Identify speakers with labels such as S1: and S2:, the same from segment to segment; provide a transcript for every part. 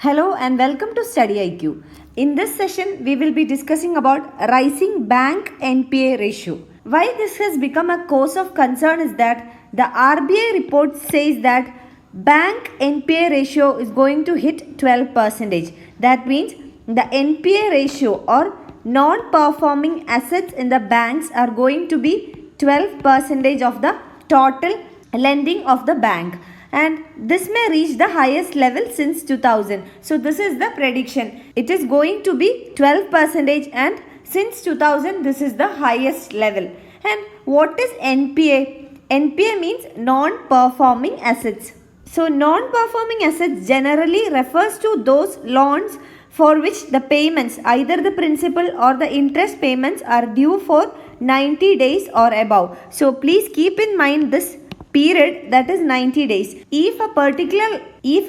S1: Hello and welcome to StudyIQ. In this session, we will be discussing about rising bank NPA ratio. Why this has become a cause of concern is that the RBI report says that bank NPA ratio is going to hit 12%. That means the NPA ratio or non-performing assets in the banks are going to be 12% of the total lending of the bank. And this may reach the highest level since 2000. So this is the prediction. It is going to be 12% and since 2000 this is the highest level. And what is NPA? NPA means non-performing assets. So non-performing assets generally refers to those loans for which the payments, either the principal or the interest payments, are due for 90 days or above. So please keep in mind this period, that is 90 days. If a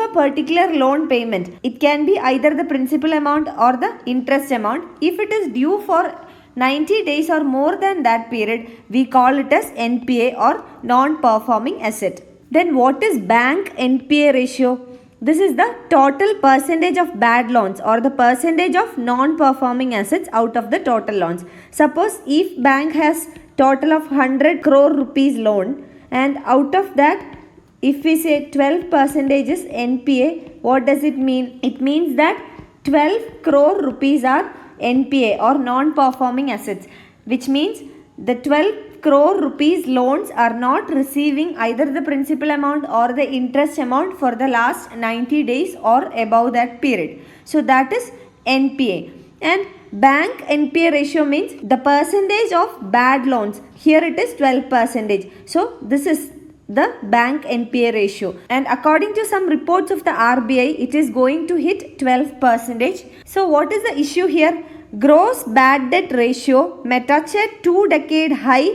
S1: particular loan payment, it can be either the principal amount or the interest amount, if it is due for 90 days or more than that period, we call it as NPA or non-performing asset. Then what is bank NPA ratio? This is the total percentage of bad loans or the percentage of non-performing assets out of the total loans. Suppose if bank has total of 100 crore rupees loan, and out of that, if we say 12% is NPA, what does it mean? It means that 12 crore rupees are NPA or non-performing assets, which means the 12 crore rupees loans are not receiving either the principal amount or the interest amount for the last 90 days or above that period. So that is NPA. And bank NPA ratio means the percentage of bad loans. Here it is 12%. So this is the bank NPA ratio. And according to some reports of the RBI, it is going to hit 12%. So what is the issue here? Gross bad debt ratio may touch a 2-decade high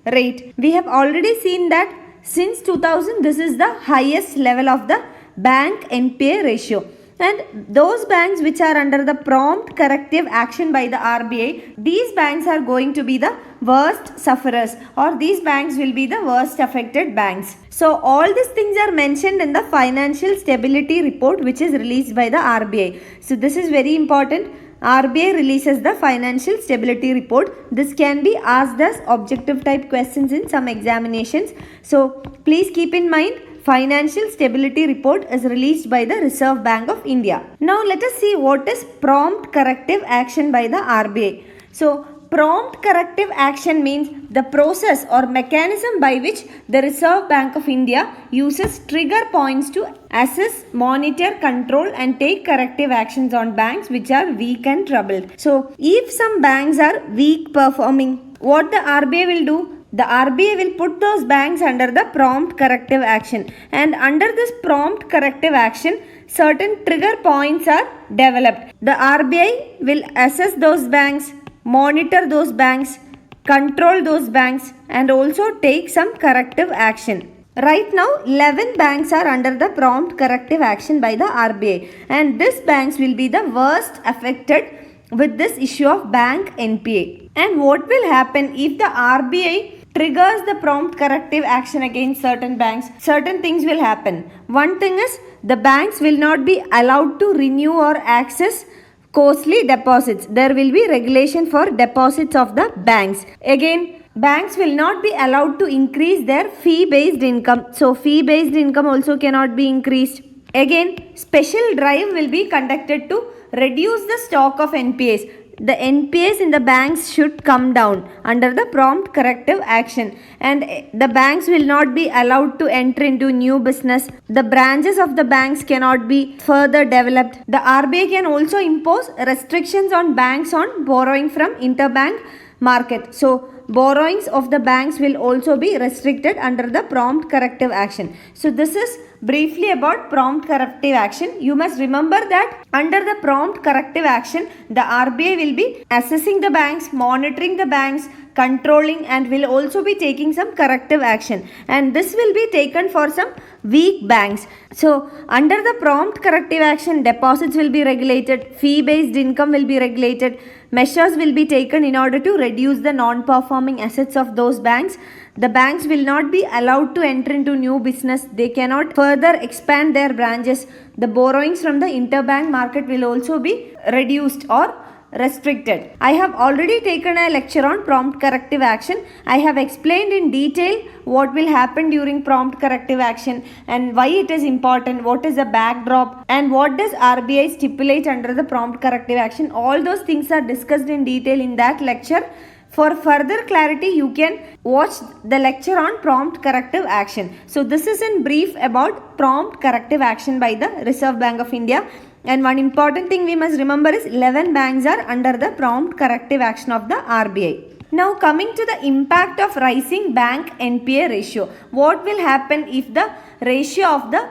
S1: rate. We have already seen that since 2000, this is the highest level of the bank NPA ratio. And those banks which are under the prompt corrective action by the RBI, these banks are going to be the worst sufferers, or these banks will be the worst affected banks. So all these things are mentioned in the financial stability report which is released by the RBI. So this is very important. RBI releases the financial stability report. This can be asked as objective type questions in some examinations. So please keep in mind, financial stability report is released by the Reserve Bank of India. Now let us see what is prompt corrective action by the RBI. So prompt corrective action means the process or mechanism by which the Reserve Bank of India uses trigger points to assess, monitor, control and take corrective actions on banks which are weak and troubled. So if some banks are weak performing, what the RBI will do? The RBI will put those banks under the prompt corrective action, and under this prompt corrective action, certain trigger points are developed. The RBI will assess those banks, monitor those banks, control those banks and also take some corrective action. Right now, 11 banks are under the prompt corrective action by the RBI, and these banks will be the worst affected with this issue of bank NPA. And what will happen if the RBI triggers the prompt corrective action against certain banks? Certain things will happen. One thing is, the banks will not be allowed to renew or access costly deposits. There will be regulation for deposits of the banks. Again, banks will not be allowed to increase their fee-based income. So fee-based income also cannot be increased. Again, special drive will be conducted to reduce the stock of NPAs. The NPAs in the banks should come down under the prompt corrective action, and the banks will not be allowed to enter into new business. The branches of the banks cannot be further developed. The RBI can also impose restrictions on banks on borrowing from interbank market. So borrowings of the banks will also be restricted under the prompt corrective action. So this is briefly about prompt corrective action. You must remember that under the prompt corrective action, the RBI will be assessing the banks, monitoring the banks, controlling, and will also be taking some corrective action, and this will be taken for some weak banks. So under the prompt corrective action, deposits will be regulated, fee based income will be regulated, measures will be taken in order to reduce the non-performing assets of those banks. The banks will not be allowed to enter into new business. They cannot further expand their branches. The borrowings from the interbank market will also be reduced or restricted. I have already taken a lecture on prompt corrective action. I have explained in detail what will happen during prompt corrective action and why it is important, what is the backdrop, and what does RBI stipulate under the prompt corrective action. All those things are discussed in detail in that lecture. For further clarity, you can watch the lecture on prompt corrective action. So this is in brief about prompt corrective action by the Reserve Bank of India. And one important thing we must remember is 11 banks are under the prompt corrective action of the RBI. Now coming to the impact of rising bank NPA ratio. What will happen if the ratio of the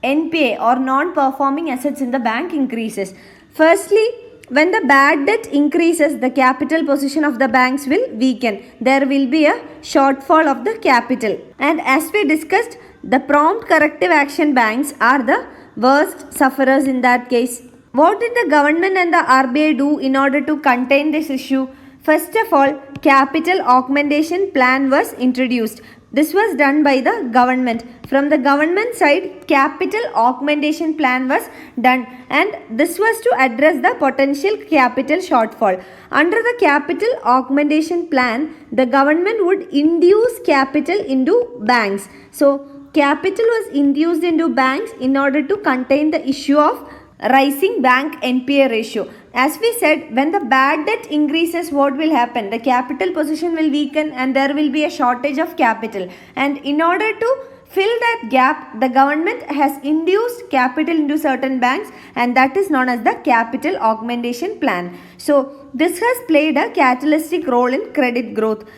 S1: NPA or non-performing assets in the bank increases? Firstly, when the bad debt increases, the capital position of the banks will weaken. There will be a shortfall of the capital. And as we discussed, the prompt corrective action banks are the worst sufferers in that case. What did the government and the RBI do in order to contain this issue? First of all, capital augmentation plan was introduced. This was done by the government. From the government side, capital augmentation plan was done, and this was to address the potential capital shortfall. Under the capital augmentation plan, the government would induce capital into banks. So capital was induced into banks in order to contain the issue of rising bank NPA ratio. As we said, when the bad debt increases, what will happen? The capital position will weaken and there will be a shortage of capital. And in order to fill that gap, the government has induced capital into certain banks, and that is known as the capital augmentation plan. So this has played a catalytic role in credit growth.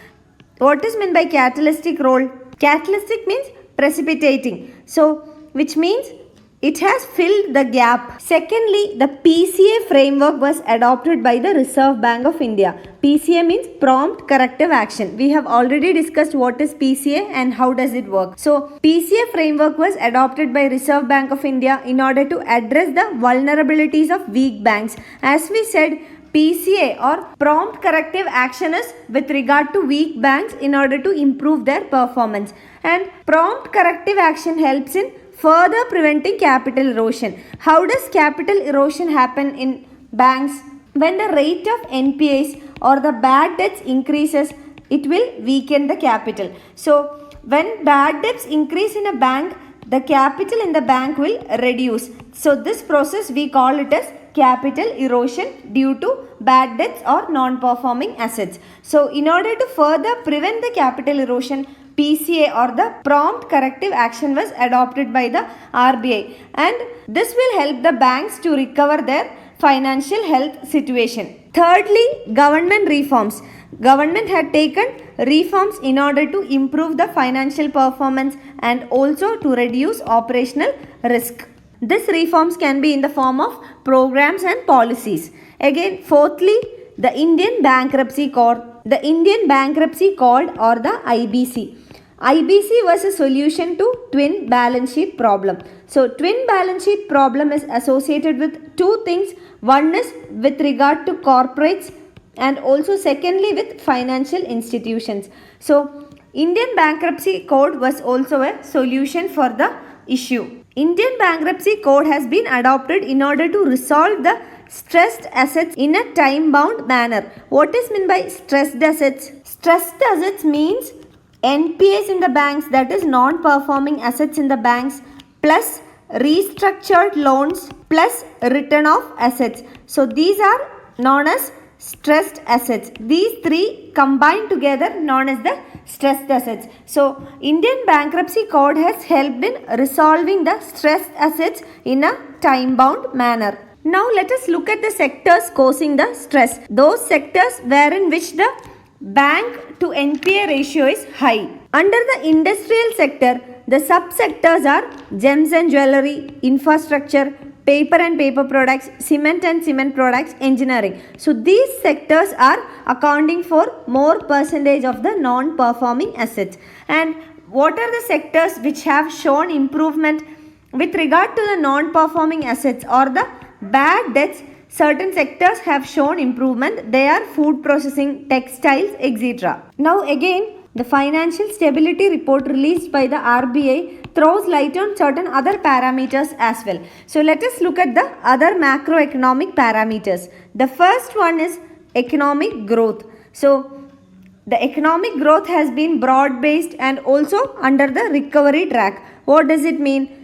S1: What is meant by catalytic role? Catalytic means precipitating. So which means it has filled the gap. Secondly, the PCA framework was adopted by the Reserve Bank of India. PCA means prompt corrective action. We have already discussed what is PCA and how does it work. So PCA framework was adopted by Reserve Bank of India in order to address the vulnerabilities of weak banks. As we said, PCA or prompt corrective action is with regard to weak banks in order to improve their performance. And prompt corrective action helps in further preventing capital erosion. How does capital erosion happen in banks? When the rate of NPAs or the bad debts increases, it will weaken the capital. So when bad debts increase in a bank, the capital in the bank will reduce. So this process we call it as capital erosion due to bad debts or non-performing assets. So in order to further prevent the capital erosion, PCA or the prompt corrective action was adopted by the RBI, and this will help the banks to recover their financial health situation. Thirdly, government reforms. Government had taken reforms in order to improve the financial performance and also to reduce operational risk. These reforms can be in the form of programs and policies. Again, fourthly, the Indian Bankruptcy Code. The Indian Bankruptcy Code or the IBC. IBC was a solution to twin balance sheet problem. So twin balance sheet problem is associated with two things. One is with regard to corporates and also secondly with financial institutions. So Indian Bankruptcy Code was also a solution for the issue. Indian Bankruptcy Code has been adopted in order to resolve the stressed assets in a time-bound manner. What is meant by stressed assets? Stressed assets means NPAs in the banks, that is non-performing assets in the banks, plus restructured loans plus written off assets. So these are known as stressed assets. These three combined together known as the stressed assets. So Indian Bankruptcy Code has helped in resolving the stressed assets in a time-bound manner. Now let us look at the sectors causing the stress. Those sectors wherein which the bank to NPA ratio is high. Under the industrial sector, the subsectors are gems and jewelry, infrastructure, paper and paper products, cement and cement products, engineering. So these sectors are accounting for more percentage of the non-performing assets. And what are the sectors which have shown improvement with regard to the non-performing assets or the bad debts? Certain sectors have shown improvement. They are food processing, textiles, etc. Now again, the financial stability report released by the RBI throws light on certain other parameters as well. So let us look at the other macroeconomic parameters. The first one is economic growth. So the economic growth has been broad-based and also under the recovery track. What does it mean?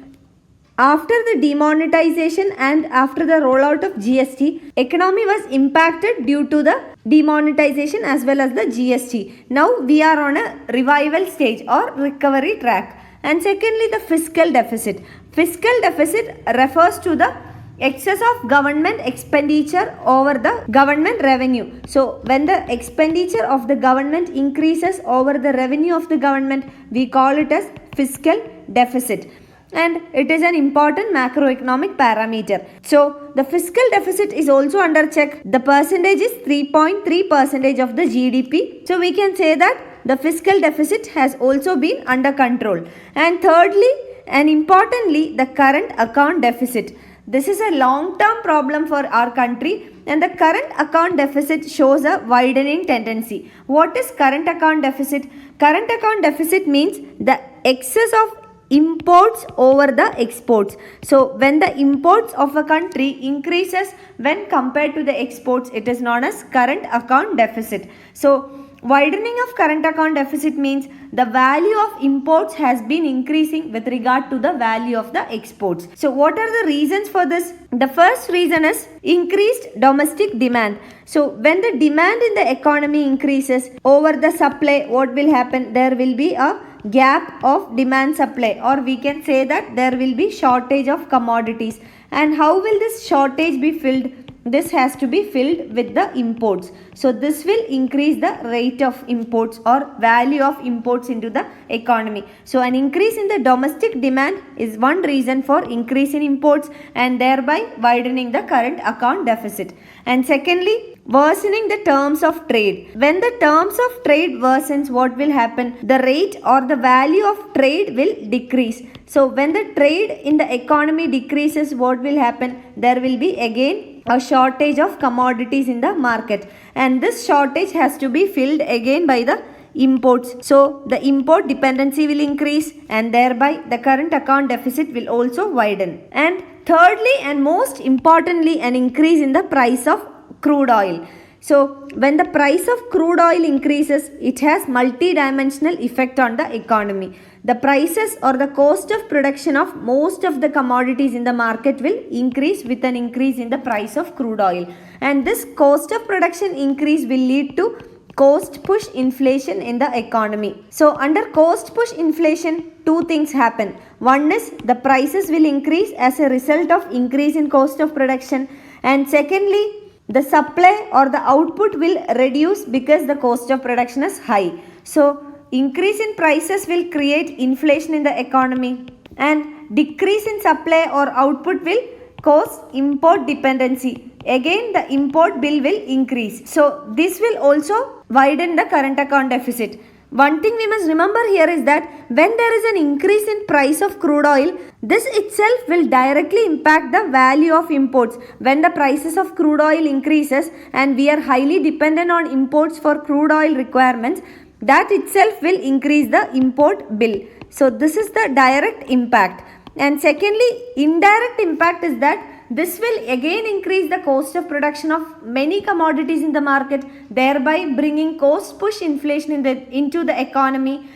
S1: After the demonetization and after the rollout of GST, economy was impacted due to the demonetization as well as the GST. Now we are on a revival stage or recovery track. And secondly, the fiscal deficit. Fiscal deficit refers to the excess of government expenditure over the government revenue. So when the expenditure of the government increases over the revenue of the government, we call it as fiscal deficit. And it is an important macroeconomic parameter. So the fiscal deficit is also under check. The percentage is 3.3% of the GDP. So we can say that the fiscal deficit has also been under control. And thirdly and importantly, the current account deficit. This is a long-term problem for our country, and the current account deficit shows a widening tendency. What is current account deficit? Current account deficit means the excess of imports over the exports. So when the imports of a country increases when compared to the exports, it is known as current account deficit. So widening of current account deficit means the value of imports has been increasing with regard to the value of the exports. So what are the reasons for this? The first reason is increased domestic demand. So when the demand in the economy increases over the supply, what will happen? There will be a gap of demand supply, or we can say that there will be shortage of commodities. And how will this shortage be filled? This has to be filled with the imports. So this will increase the rate of imports or value of imports into the economy. So an increase in the domestic demand is one reason for increase in imports and thereby widening the current account deficit. And secondly, worsening the terms of trade. When the terms of trade worsens, what will happen? The rate or the value of trade will decrease. So when the trade in the economy decreases, what will happen? There will be again a shortage of commodities in the market, and this shortage has to be filled again by the imports. So the import dependency will increase and thereby the current account deficit will also widen. And thirdly and most importantly, an increase in the price of crude oil. So when the price of crude oil increases, it has multi-dimensional effect on the economy. The prices or the cost of production of most of the commodities in the market will increase with an increase in the price of crude oil. And this cost of production increase will lead to cost push inflation in the economy. So under cost push inflation, two things happen. One is the prices will increase as a result of increase in cost of production. And secondly, the supply or the output will reduce because the cost of production is high. So increase in prices will create inflation in the economy, and decrease in supply or output will cause import dependency. Again, the import bill will increase. So this will also widen the current account deficit. One thing we must remember here is that when there is an increase in price of crude oil, this itself will directly impact the value of imports. When the prices of crude oil increases and we are highly dependent on imports for crude oil requirements, that itself will increase the import bill. So this is the direct impact. And secondly, indirect impact is that this will again increase the cost of production of many commodities in the market, thereby bringing cost push inflation into the economy,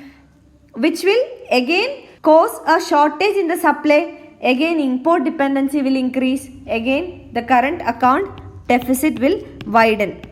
S1: which will again cause a shortage in the supply. Again, import dependency will increase. Again, the current account deficit will widen.